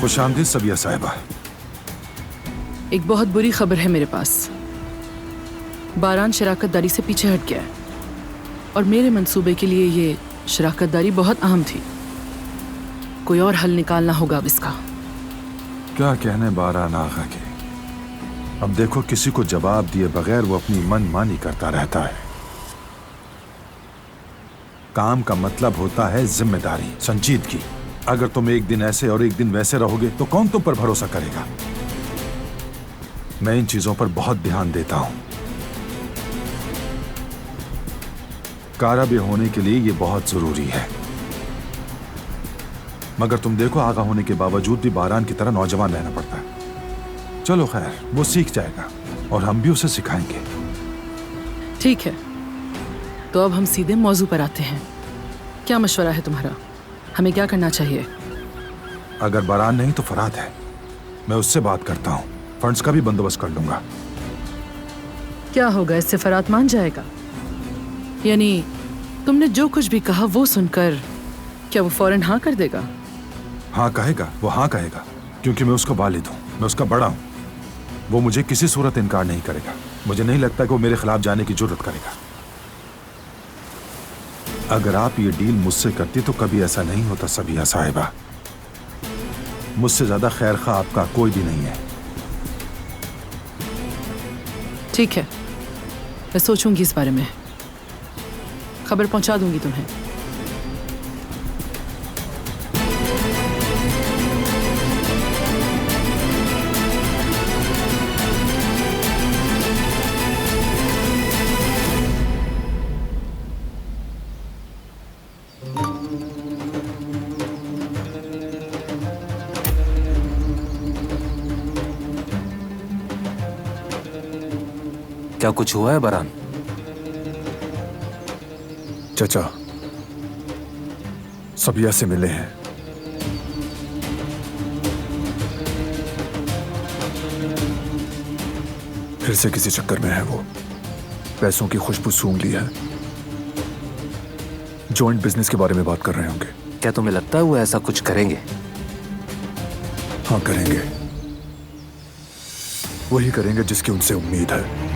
खुशामदीद सबिया साहिबा। एक बहुत बुरी खबर है मेरे पास। बारान शराकत दारी से पीछे हट गया है और मेरे मंसूबे के लिए ये शराकत दारी बहुत अहम थी। कोई और हल निकालना होगा अब इसका। क्या कहने बारान आगा के। अब देखो, किसी को जवाब दिए बगैर वो अपनी मनमानी करता रहता है। काम का मतलब होता है जिम्मेदारी, संजीदगी। अगर तुम एक दिन ऐसे और एक दिन वैसे रहोगे तो कौन तुम पर भरोसा करेगा? मैं इन चीजों पर बहुत ध्यान देता हूं। काराबे होने के लिए ये बहुत जरूरी है। मगर तुम देखो, आगा होने के बावजूद भी बारान की तरह नौजवान रहना पड़ता है। चलो खैर, वो सीख जाएगा और हम भी उसे सिखाएंगे। ठीक है, तो अब हम सीधे मौजू पर आते हैं। क्या मशवरा है तुम्हारा? हमें क्या करना चाहिए? अगर बारान नहीं तो फरात है। मैं उससे बात करता हूँ, फंड्स का भी बंदोबस्त कर लूंगा। क्या होगा इससे? फरात मान जाएगा? यानी तुमने जो कुछ भी कहा वो सुनकर क्या वो फौरन हाँ कर देगा? हाँ कहेगा, वो हाँ कहेगा, क्योंकि मैं उसका वालिद हूँ, मैं उसका बड़ा हूँ। वो मुझे किसी सूरत इनकार नहीं करेगा। मुझे नहीं लगता कि वो मेरे खिलाफ जाने की जुर्रत करेगा। अगर आप ये डील मुझसे करती तो कभी ऐसा नहीं होता सबिया साहिबा। मुझसे ज्यादा खैर खा आपका कोई भी नहीं है। ठीक है, मैं सोचूंगी इस बारे में। खबर पहुंचा दूंगी तुम्हें। क्या कुछ हुआ है बारान? चचा सबिया से मिले हैं। फिर से किसी चक्कर में है वो। पैसों की खुशबू सूंघ ली है। जॉइंट बिजनेस के बारे में बात कर रहे होंगे। क्या तुम्हें लगता है वो ऐसा कुछ करेंगे? हाँ करेंगे। वही करेंगे जिसकी उनसे उम्मीद है।